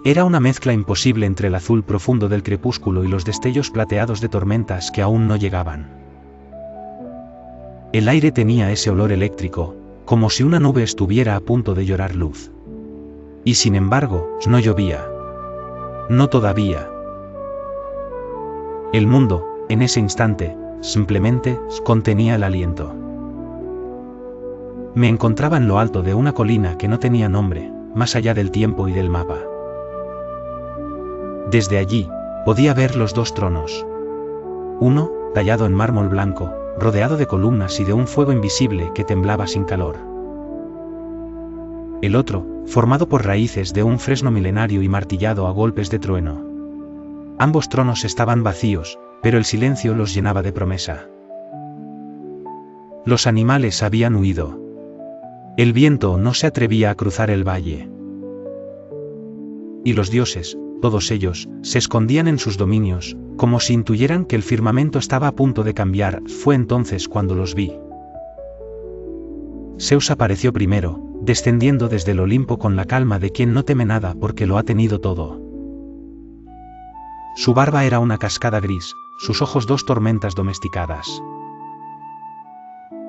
Era una mezcla imposible entre el azul profundo del crepúsculo y los destellos plateados de tormentas que aún no llegaban. El aire tenía ese olor eléctrico, como si una nube estuviera a punto de llorar luz. Y sin embargo, no llovía. No todavía. El mundo, en ese instante, simplemente contenía el aliento. Me encontraba en lo alto de una colina que no tenía nombre, más allá del tiempo y del mapa. Desde allí, podía ver los dos tronos. Uno, tallado en mármol blanco, rodeado de columnas y de un fuego invisible que temblaba sin calor. El otro, formado por raíces de un fresno milenario y martillado a golpes de trueno. Ambos tronos estaban vacíos, pero el silencio los llenaba de promesa. Los animales habían huido. El viento no se atrevía a cruzar el valle. Y los dioses, todos ellos, se escondían en sus dominios, como si intuyeran que el firmamento estaba a punto de cambiar. Fue entonces cuando los vi. Zeus apareció primero, descendiendo desde el Olimpo con la calma de quien no teme nada porque lo ha tenido todo. Su barba era una cascada gris, sus ojos dos tormentas domesticadas.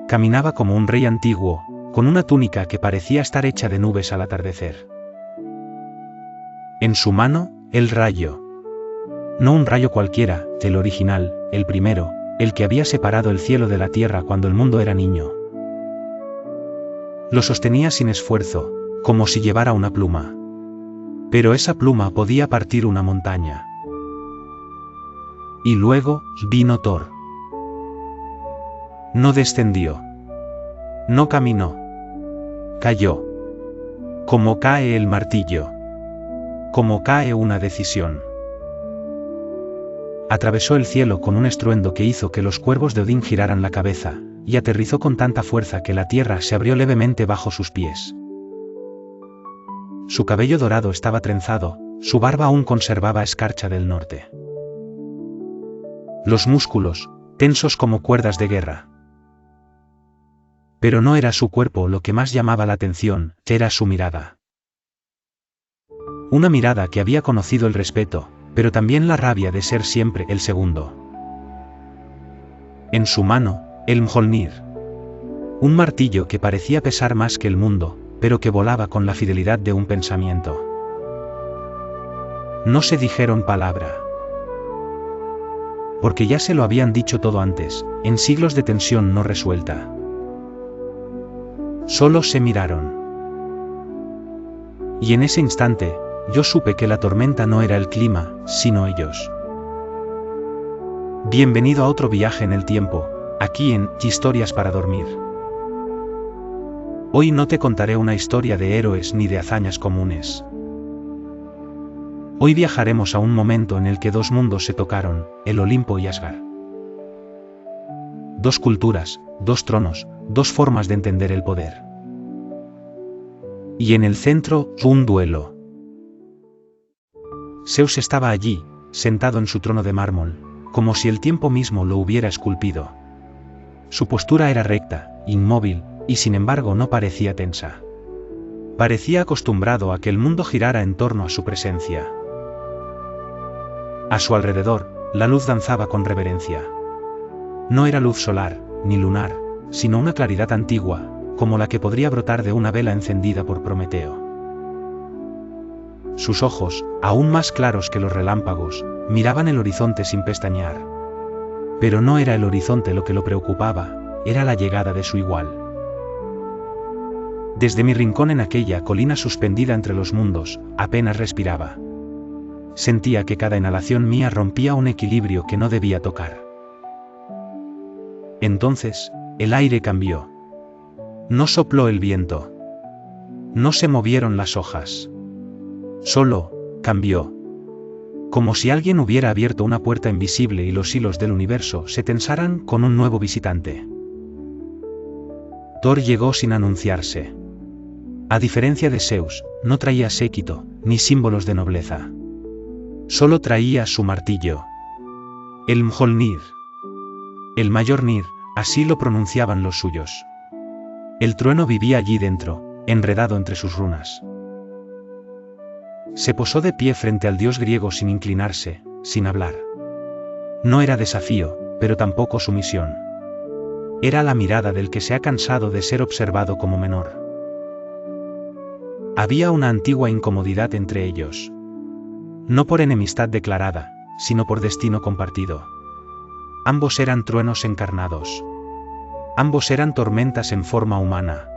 Caminaba como un rey antiguo, con una túnica que parecía estar hecha de nubes al atardecer. En su mano, el rayo. No un rayo cualquiera, el original, el primero, el que había separado el cielo de la tierra cuando el mundo era niño. Lo sostenía sin esfuerzo, como si llevara una pluma. Pero esa pluma podía partir una montaña. Y luego, vino Thor. No descendió. No caminó. Cayó. Como cae el martillo. Como cae una decisión. Atravesó el cielo con un estruendo que hizo que los cuervos de Odín giraran la cabeza, y aterrizó con tanta fuerza que la tierra se abrió levemente bajo sus pies. Su cabello dorado estaba trenzado, su barba aún conservaba escarcha del norte. Los músculos, tensos como cuerdas de guerra. Pero no era su cuerpo lo que más llamaba la atención, era su mirada. Una mirada que había conocido el respeto, pero también la rabia de ser siempre el segundo. En su mano, el Mjolnir. Un martillo que parecía pesar más que el mundo, pero que volaba con la fidelidad de un pensamiento. No se dijeron palabra. Porque ya se lo habían dicho todo antes, en siglos de tensión no resuelta. Solo se miraron. Y en ese instante, yo supe que la tormenta no era el clima, sino ellos. Bienvenido a otro viaje en el tiempo, aquí en Historias para dormir. Hoy no te contaré una historia de héroes ni de hazañas comunes. Hoy viajaremos a un momento en el que dos mundos se tocaron, el Olimpo y Asgard. Dos culturas, dos tronos, dos formas de entender el poder. Y en el centro, un duelo. Zeus estaba allí, sentado en su trono de mármol, como si el tiempo mismo lo hubiera esculpido. Su postura era recta, inmóvil, y sin embargo no parecía tensa. Parecía acostumbrado a que el mundo girara en torno a su presencia. A su alrededor, la luz danzaba con reverencia. No era luz solar, ni lunar, sino una claridad antigua, como la que podría brotar de una vela encendida por Prometeo. Sus ojos, aún más claros que los relámpagos, miraban el horizonte sin pestañear. Pero no era el horizonte lo que lo preocupaba, era la llegada de su igual. Desde mi rincón en aquella colina suspendida entre los mundos, apenas respiraba. Sentía que cada inhalación mía rompía un equilibrio que no debía tocar. Entonces, el aire cambió. No sopló el viento. No se movieron las hojas. Solo, cambió. Como si alguien hubiera abierto una puerta invisible y los hilos del universo se tensaran con un nuevo visitante. Thor llegó sin anunciarse. A diferencia de Zeus, no traía séquito, ni símbolos de nobleza. Solo traía su martillo. El Mjolnir. El mayor Nir, así lo pronunciaban los suyos. El trueno vivía allí dentro, enredado entre sus runas. Se posó de pie frente al dios griego sin inclinarse, sin hablar. No era desafío, pero tampoco sumisión. Era la mirada del que se ha cansado de ser observado como menor. Había una antigua incomodidad entre ellos. No por enemistad declarada, sino por destino compartido. Ambos eran truenos encarnados. Ambos eran tormentas en forma humana.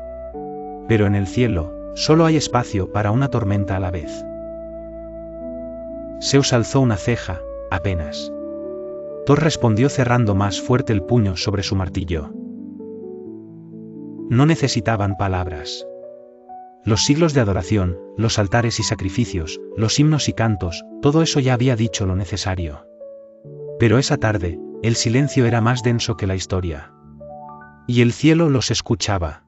Pero en el cielo, solo hay espacio para una tormenta a la vez. Zeus alzó una ceja, apenas. Thor respondió cerrando más fuerte el puño sobre su martillo. No necesitaban palabras. Los siglos de adoración, los altares y sacrificios, los himnos y cantos, todo eso ya había dicho lo necesario. Pero esa tarde, el silencio era más denso que la historia. Y el cielo los escuchaba.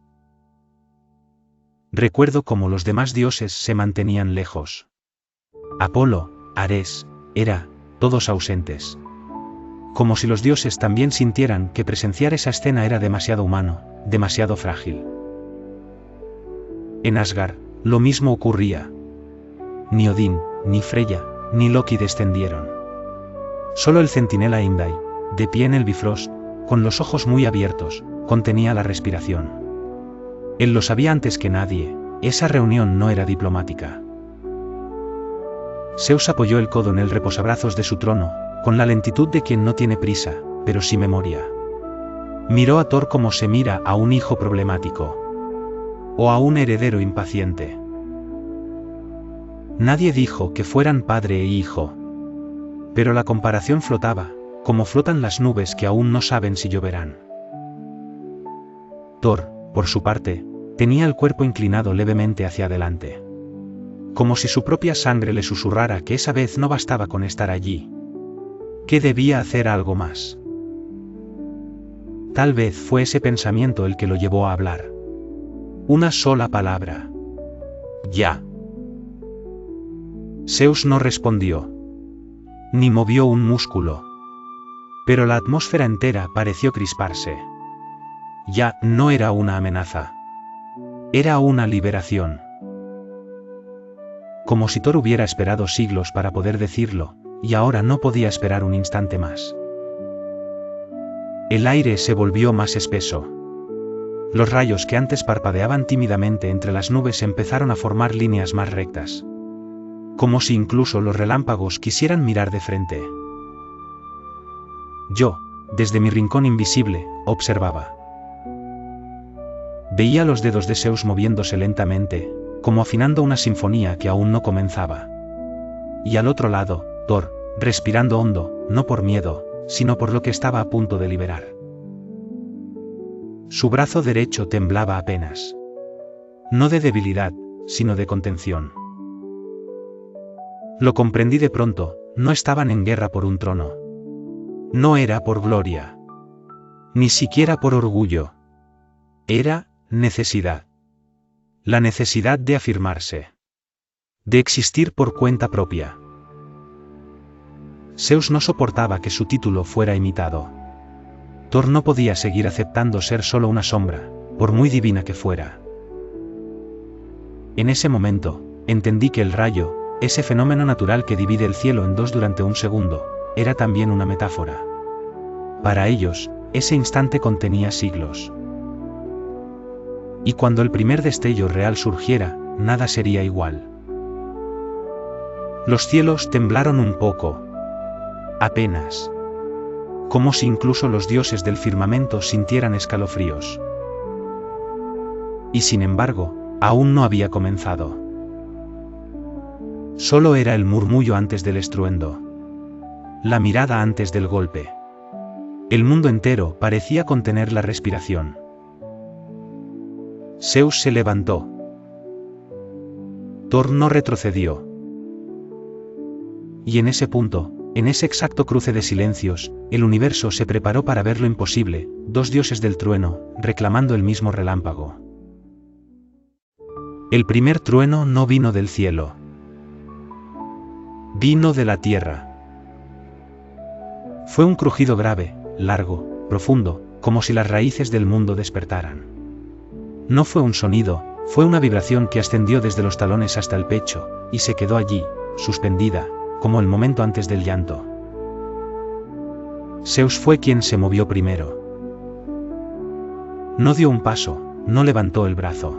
Recuerdo cómo los demás dioses se mantenían lejos. Apolo, Ares, Hera, todos ausentes. Como si los dioses también sintieran que presenciar esa escena era demasiado humano, demasiado frágil. En Asgard, lo mismo ocurría. Ni Odín, ni Freya, ni Loki descendieron. Solo el centinela Heimdall, de pie en el Bifrost, con los ojos muy abiertos, contenía la respiración. Él lo sabía antes que nadie, esa reunión no era diplomática. Zeus apoyó el codo en el reposabrazos de su trono, con la lentitud de quien no tiene prisa, pero sí memoria. Miró a Thor como se mira a un hijo problemático. O a un heredero impaciente. Nadie dijo que fueran padre e hijo. Pero la comparación flotaba, como flotan las nubes que aún no saben si lloverán. Thor, por su parte, tenía el cuerpo inclinado levemente hacia adelante. Como si su propia sangre le susurrara que esa vez no bastaba con estar allí. Que debía hacer algo más. Tal vez fue ese pensamiento el que lo llevó a hablar. Una sola palabra. Ya. Zeus no respondió. Ni movió un músculo. Pero la atmósfera entera pareció crisparse. Ya no era una amenaza. Era una liberación. Como si Thor hubiera esperado siglos para poder decirlo, y ahora no podía esperar un instante más. El aire se volvió más espeso. Los rayos que antes parpadeaban tímidamente entre las nubes empezaron a formar líneas más rectas. Como si incluso los relámpagos quisieran mirar de frente. Yo, desde mi rincón invisible, observaba. Veía los dedos de Zeus moviéndose lentamente, como afinando una sinfonía que aún no comenzaba. Y al otro lado, Thor, respirando hondo, no por miedo, sino por lo que estaba a punto de liberar. Su brazo derecho temblaba apenas. No de debilidad, sino de contención. Lo comprendí de pronto, no estaban en guerra por un trono. No era por gloria. Ni siquiera por orgullo. Era necesidad. La necesidad de afirmarse. De existir por cuenta propia. Zeus no soportaba que su título fuera imitado. Thor no podía seguir aceptando ser solo una sombra, por muy divina que fuera. En ese momento, entendí que el rayo, ese fenómeno natural que divide el cielo en dos durante un segundo, era también una metáfora. Para ellos, ese instante contenía siglos. Y cuando el primer destello real surgiera, nada sería igual. Los cielos temblaron un poco. Apenas. Como si incluso los dioses del firmamento sintieran escalofríos. Y sin embargo, aún no había comenzado. Solo era el murmullo antes del estruendo. La mirada antes del golpe. El mundo entero parecía contener la respiración. Zeus se levantó. Thor no retrocedió. Y en ese punto, en ese exacto cruce de silencios, el universo se preparó para ver lo imposible, dos dioses del trueno, reclamando el mismo relámpago. El primer trueno no vino del cielo. Vino de la tierra. Fue un crujido grave, largo, profundo, como si las raíces del mundo despertaran. No fue un sonido, fue una vibración que ascendió desde los talones hasta el pecho, y se quedó allí, suspendida, como el momento antes del llanto. Zeus fue quien se movió primero. No dio un paso, no levantó el brazo.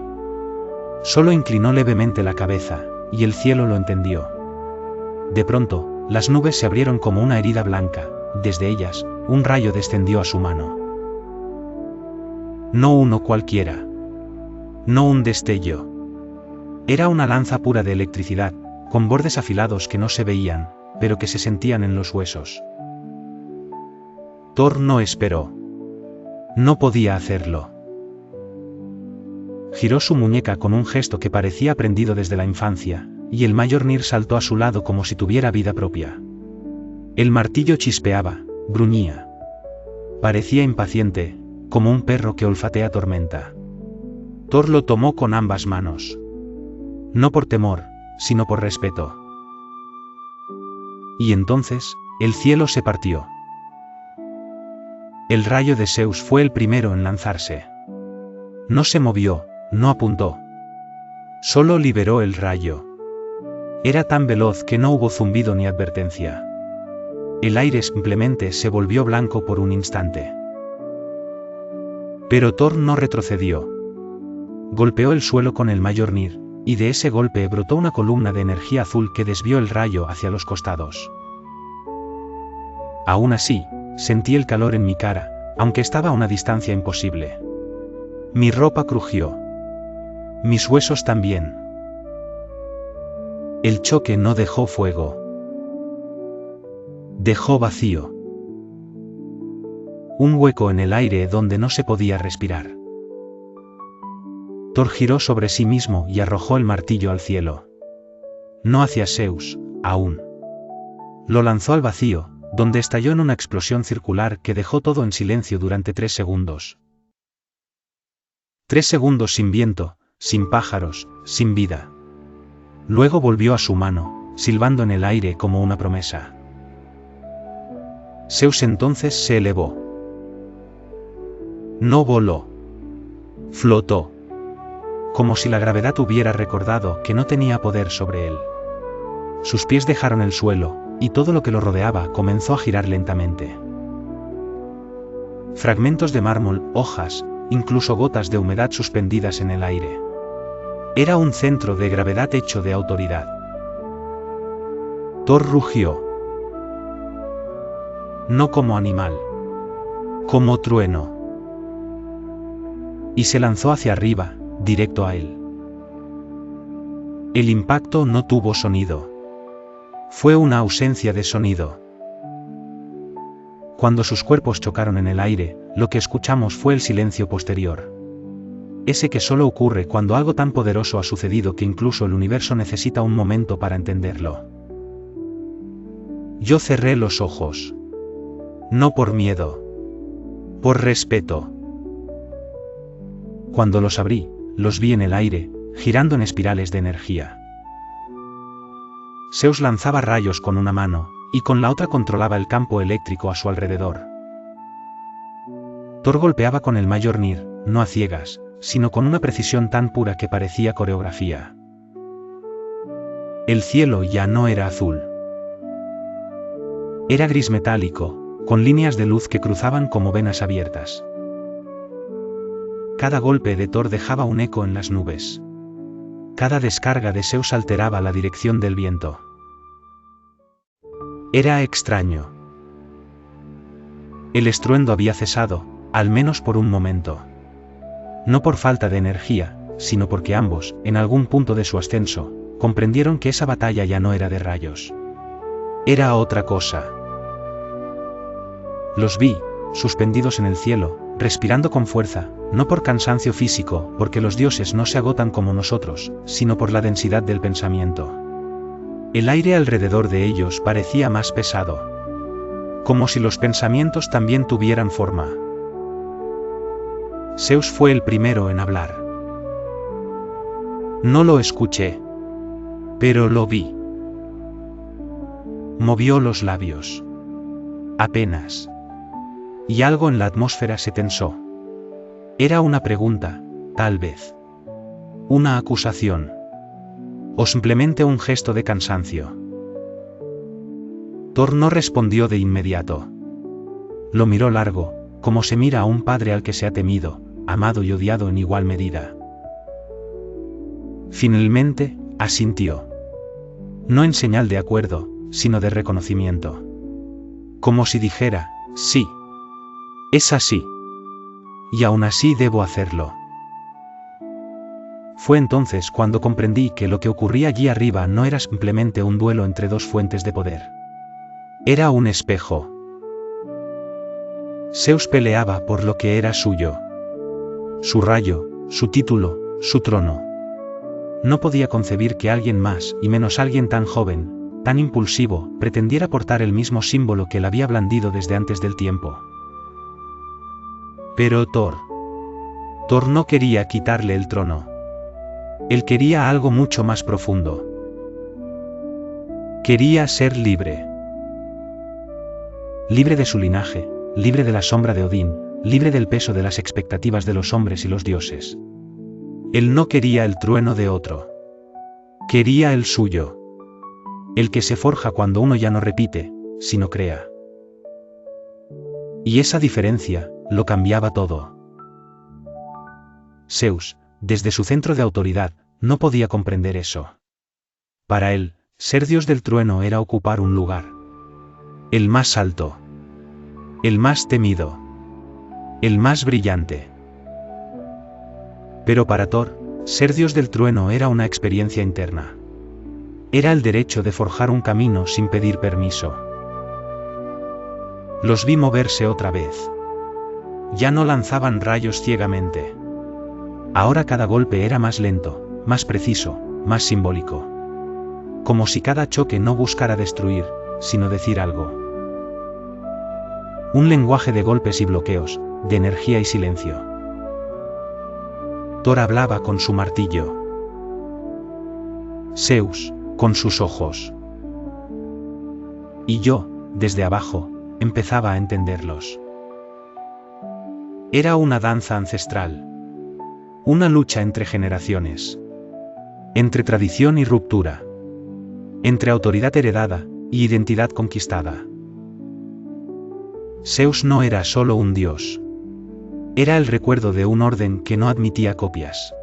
Solo inclinó levemente la cabeza, y el cielo lo entendió. De pronto, las nubes se abrieron como una herida blanca, desde ellas, un rayo descendió a su mano. No uno cualquiera. No un destello. Era una lanza pura de electricidad, con bordes afilados que no se veían, pero que se sentían en los huesos. Thor no esperó. No podía hacerlo. Giró su muñeca con un gesto que parecía aprendido desde la infancia, y el Mjolnir saltó a su lado como si tuviera vida propia. El martillo chispeaba, gruñía. Parecía impaciente, como un perro que olfatea tormenta. Thor lo tomó con ambas manos. No por temor, sino por respeto. Y entonces, el cielo se partió. El rayo de Zeus fue el primero en lanzarse. No se movió, no apuntó. Solo liberó el rayo. Era tan veloz que no hubo zumbido ni advertencia. El aire simplemente se volvió blanco por un instante. Pero Thor no retrocedió. Golpeó el suelo con el Mjolnir, y de ese golpe brotó una columna de energía azul que desvió el rayo hacia los costados. Aún así, sentí el calor en mi cara, aunque estaba a una distancia imposible. Mi ropa crujió. Mis huesos también. El choque no dejó fuego. Dejó vacío. Un hueco en el aire donde no se podía respirar. Thor giró sobre sí mismo y arrojó el martillo al cielo. No hacia Zeus, aún. Lo lanzó al vacío, donde estalló en una explosión circular que dejó todo en silencio durante 3 segundos. 3 segundos sin viento, sin pájaros, sin vida. Luego volvió a su mano, silbando en el aire como una promesa. Zeus entonces se elevó. No voló. Flotó. Como si la gravedad hubiera recordado que no tenía poder sobre él. Sus pies dejaron el suelo, y todo lo que lo rodeaba comenzó a girar lentamente. Fragmentos de mármol, hojas, incluso gotas de humedad suspendidas en el aire. Era un centro de gravedad hecho de autoridad. Thor rugió. No como animal. Como trueno. Y se lanzó hacia arriba, directo a él. El impacto no tuvo sonido. Fue una ausencia de sonido. Cuando sus cuerpos chocaron en el aire, lo que escuchamos fue el silencio posterior. Ese que solo ocurre cuando algo tan poderoso ha sucedido que incluso el universo necesita un momento para entenderlo. Yo cerré los ojos. No por miedo. Por respeto. Cuando los abrí, los vi en el aire, girando en espirales de energía. Zeus lanzaba rayos con una mano, y con la otra controlaba el campo eléctrico a su alrededor. Thor golpeaba con el Mjolnir, no a ciegas, sino con una precisión tan pura que parecía coreografía. El cielo ya no era azul. Era gris metálico, con líneas de luz que cruzaban como venas abiertas. Cada golpe de Thor dejaba un eco en las nubes. Cada descarga de Zeus alteraba la dirección del viento. Era extraño. El estruendo había cesado, al menos por un momento. No por falta de energía, sino porque ambos, en algún punto de su ascenso, comprendieron que esa batalla ya no era de rayos. Era otra cosa. Los vi, suspendidos en el cielo, respirando con fuerza, no por cansancio físico, porque los dioses no se agotan como nosotros, sino por la densidad del pensamiento. El aire alrededor de ellos parecía más pesado. Como si los pensamientos también tuvieran forma. Zeus fue el primero en hablar. No lo escuché. Pero lo vi. Movió los labios. Apenas. Y algo en la atmósfera se tensó. Era una pregunta, tal vez. Una acusación. ¿O simplemente un gesto de cansancio? Thor no respondió de inmediato. Lo miró largo, como se mira a un padre al que se ha temido, amado y odiado en igual medida. Finalmente, asintió. No en señal de acuerdo, sino de reconocimiento. Como si dijera, sí. Es así. Y aún así debo hacerlo. Fue entonces cuando comprendí que lo que ocurría allí arriba no era simplemente un duelo entre dos fuentes de poder. Era un espejo. Zeus peleaba por lo que era suyo. Su rayo, su título, su trono. No podía concebir que alguien más, y menos alguien tan joven, tan impulsivo, pretendiera portar el mismo símbolo que él había blandido desde antes del tiempo. Pero Thor no quería quitarle el trono. Él quería algo mucho más profundo. Quería ser libre. Libre de su linaje, libre de la sombra de Odín, libre del peso de las expectativas de los hombres y los dioses. Él no quería el trueno de otro. Quería el suyo. El que se forja cuando uno ya no repite, sino crea. Y esa diferencia, lo cambiaba todo. Zeus, desde su centro de autoridad, no podía comprender eso. Para él, ser dios del trueno era ocupar un lugar. El más alto. El más temido. El más brillante. Pero para Thor, ser dios del trueno era una experiencia interna. Era el derecho de forjar un camino sin pedir permiso. Los vi moverse otra vez. Ya no lanzaban rayos ciegamente. Ahora cada golpe era más lento, más preciso, más simbólico. Como si cada choque no buscara destruir, sino decir algo. Un lenguaje de golpes y bloqueos, de energía y silencio. Thor hablaba con su martillo. Zeus, con sus ojos. Y yo, desde abajo, empezaba a entenderlos. Era una danza ancestral. Una lucha entre generaciones. Entre tradición y ruptura. Entre autoridad heredada y identidad conquistada. Zeus no era solo un dios. Era el recuerdo de un orden que no admitía copias.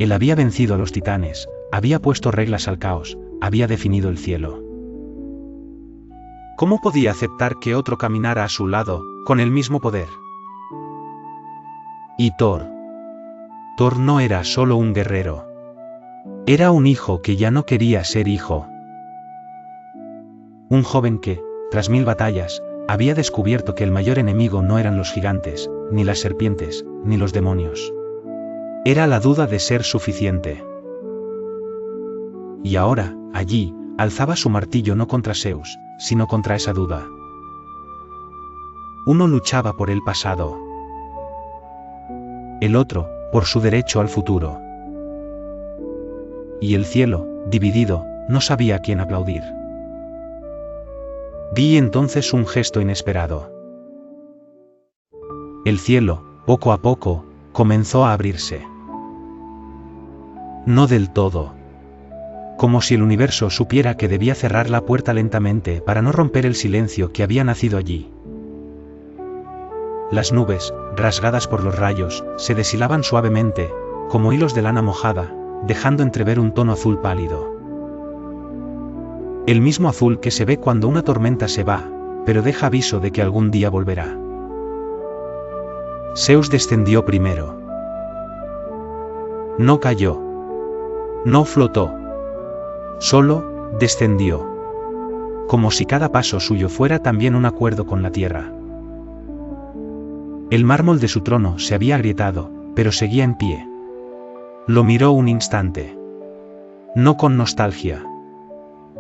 Él había vencido a los titanes, había puesto reglas al caos, había definido el cielo. ¿Cómo podía aceptar que otro caminara a su lado, con el mismo poder? Y Thor no era solo un guerrero. Era un hijo que ya no quería ser hijo. Un joven que, tras 1000 batallas, había descubierto que el mayor enemigo no eran los gigantes, ni las serpientes, ni los demonios. Era la duda de ser suficiente. Y ahora, allí, alzaba su martillo no contra Zeus, sino contra esa duda. Uno luchaba por el pasado. El otro, por su derecho al futuro. Y el cielo, dividido, no sabía a quién aplaudir. Vi entonces un gesto inesperado. El cielo, poco a poco, comenzó a abrirse. No del todo. Como si el universo supiera que debía cerrar la puerta lentamente para no romper el silencio que había nacido allí. Las nubes, rasgadas por los rayos, se deshilaban suavemente, como hilos de lana mojada, dejando entrever un tono azul pálido. El mismo azul que se ve cuando una tormenta se va, pero deja aviso de que algún día volverá. Zeus descendió primero. No cayó. No flotó. Solo, descendió. Como si cada paso suyo fuera también un acuerdo con la tierra. El mármol de su trono se había agrietado, pero seguía en pie. Lo miró un instante. No con nostalgia.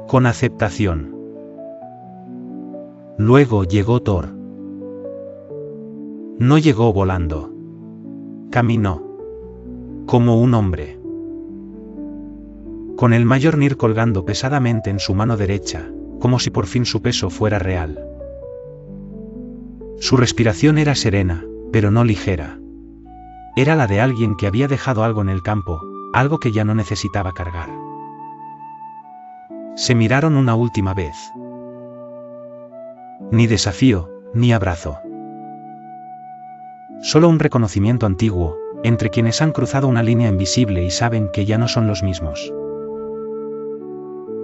Con aceptación. Luego llegó Thor. No llegó volando. Caminó. Como un hombre. Con el Mjolnir colgando pesadamente en su mano derecha, como si por fin su peso fuera real. Su respiración era serena, pero no ligera. Era la de alguien que había dejado algo en el campo, algo que ya no necesitaba cargar. Se miraron una última vez. Ni desafío, ni abrazo. Solo un reconocimiento antiguo, entre quienes han cruzado una línea invisible y saben que ya no son los mismos.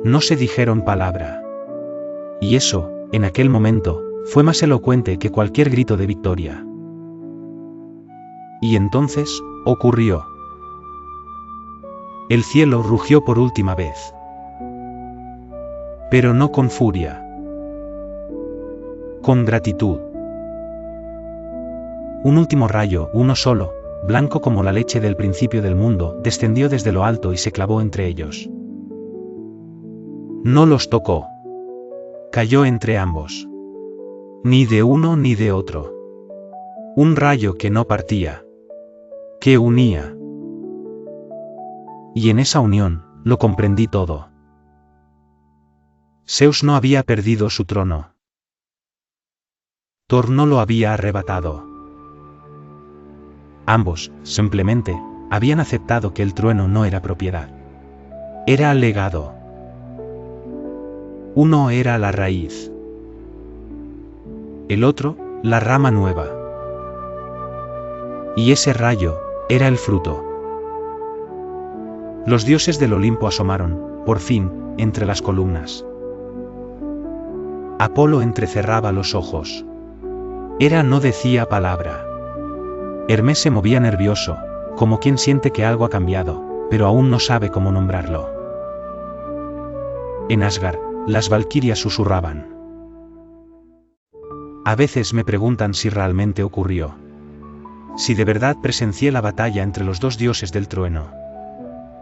No se dijeron palabra. Y eso, en aquel momento, fue más elocuente que cualquier grito de victoria. Y entonces, ocurrió. El cielo rugió por última vez. Pero no con furia. Con gratitud. Un último rayo, uno solo, blanco como la leche del principio del mundo, descendió desde lo alto y se clavó entre ellos. No los tocó. Cayó entre ambos. Ni de uno ni de otro. Un rayo que no partía. Que unía. Y en esa unión, lo comprendí todo. Zeus no había perdido su trono. Thor no lo había arrebatado. Ambos, simplemente, habían aceptado que el trueno no era propiedad. Era legado. Uno era la raíz. El otro, la rama nueva. Y ese rayo, era el fruto. Los dioses del Olimpo asomaron, por fin, entre las columnas. Apolo entrecerraba los ojos. Hera no decía palabra. Hermes se movía nervioso, como quien siente que algo ha cambiado, pero aún no sabe cómo nombrarlo. En Asgard, las valquirias susurraban. A veces me preguntan si realmente ocurrió. Si de verdad presencié la batalla entre los dos dioses del trueno.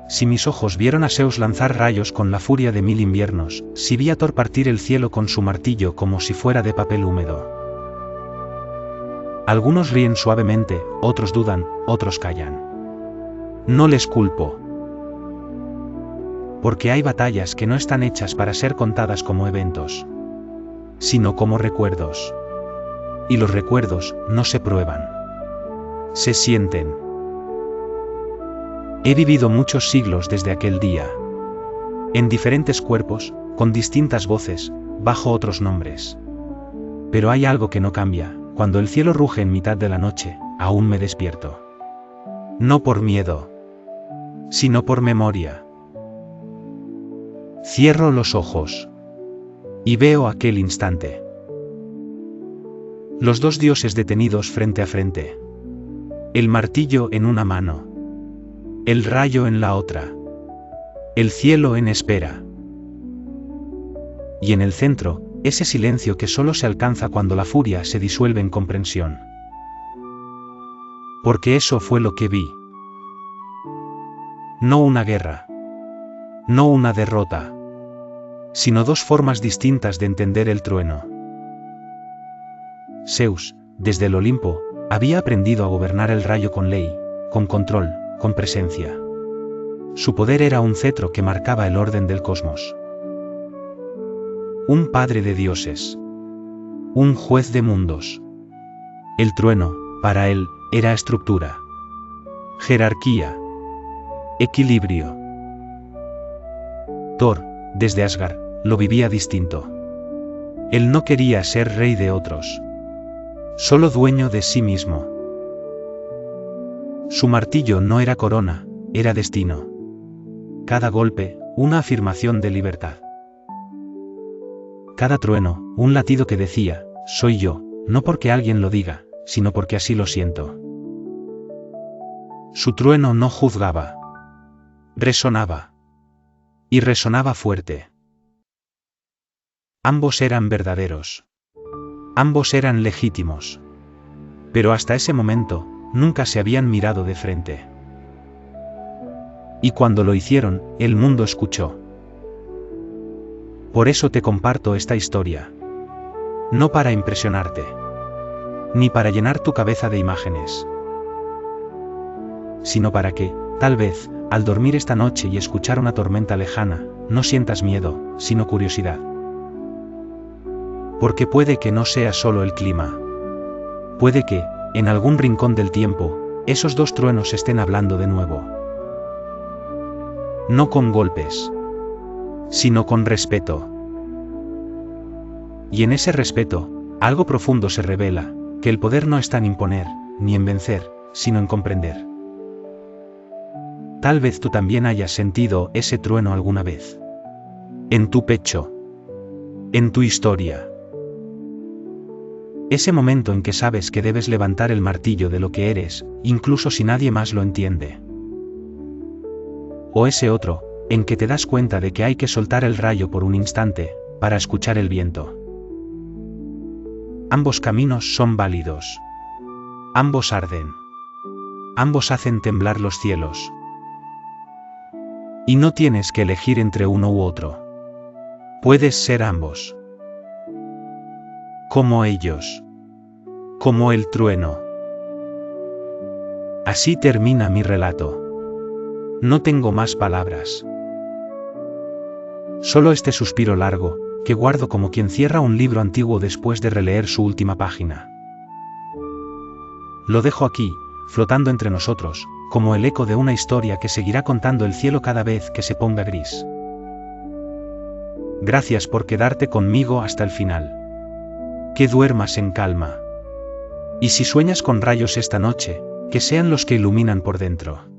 Si mis ojos vieron a Zeus lanzar rayos con la furia de 1000 inviernos, si vi a Thor partir el cielo con su martillo como si fuera de papel húmedo. Algunos ríen suavemente, otros dudan, otros callan. No les culpo. Porque hay batallas que no están hechas para ser contadas como eventos, sino como recuerdos. Y los recuerdos no se prueban. Se sienten. He vivido muchos siglos desde aquel día. En diferentes cuerpos, con distintas voces, bajo otros nombres. Pero hay algo que no cambia, cuando el cielo ruge en mitad de la noche, aún me despierto. No por miedo, sino por memoria. Cierro los ojos. Y veo aquel instante. Los dos dioses detenidos frente a frente. El martillo en una mano. El rayo en la otra. El cielo en espera. Y en el centro, ese silencio que solo se alcanza cuando la furia se disuelve en comprensión. Porque eso fue lo que vi. No una guerra. No una derrota. Sino dos formas distintas de entender el trueno. Zeus, desde el Olimpo, había aprendido a gobernar el rayo con ley, con control, con presencia. Su poder era un cetro que marcaba el orden del cosmos. Un padre de dioses. Un juez de mundos. El trueno, para él, era estructura. Jerarquía. Equilibrio. Thor, desde Asgard, lo vivía distinto. Él no quería ser rey de otros. Solo dueño de sí mismo. Su martillo no era corona, era destino. Cada golpe, una afirmación de libertad. Cada trueno, un latido que decía, soy yo, no porque alguien lo diga, sino porque así lo siento. Su trueno no juzgaba. Resonaba. Y resonaba fuerte. Ambos eran verdaderos. Ambos eran legítimos. Pero hasta ese momento, nunca se habían mirado de frente. Y cuando lo hicieron, el mundo escuchó. Por eso te comparto esta historia. No para impresionarte. Ni para llenar tu cabeza de imágenes. Sino para que, tal vez, al dormir esta noche y escuchar una tormenta lejana, no sientas miedo, sino curiosidad. Porque puede que no sea solo el clima. Puede que, en algún rincón del tiempo, esos dos truenos estén hablando de nuevo. No con golpes, sino con respeto. Y en ese respeto, algo profundo se revela, que el poder no está en imponer, ni en vencer, sino en comprender. Tal vez tú también hayas sentido ese trueno alguna vez. En tu pecho. En tu historia. Ese momento en que sabes que debes levantar el martillo de lo que eres, incluso si nadie más lo entiende. O ese otro, en que te das cuenta de que hay que soltar el rayo por un instante, para escuchar el viento. Ambos caminos son válidos. Ambos arden. Ambos hacen temblar los cielos. Y no tienes que elegir entre uno u otro. Puedes ser ambos. Como ellos. Como el trueno. Así termina mi relato. No tengo más palabras. Solo este suspiro largo, que guardo como quien cierra un libro antiguo después de releer su última página. Lo dejo aquí, flotando entre nosotros, como el eco de una historia que seguirá contando el cielo cada vez que se ponga gris. Gracias por quedarte conmigo hasta el final. Que duermas en calma. Y si sueñas con rayos esta noche, que sean los que iluminan por dentro.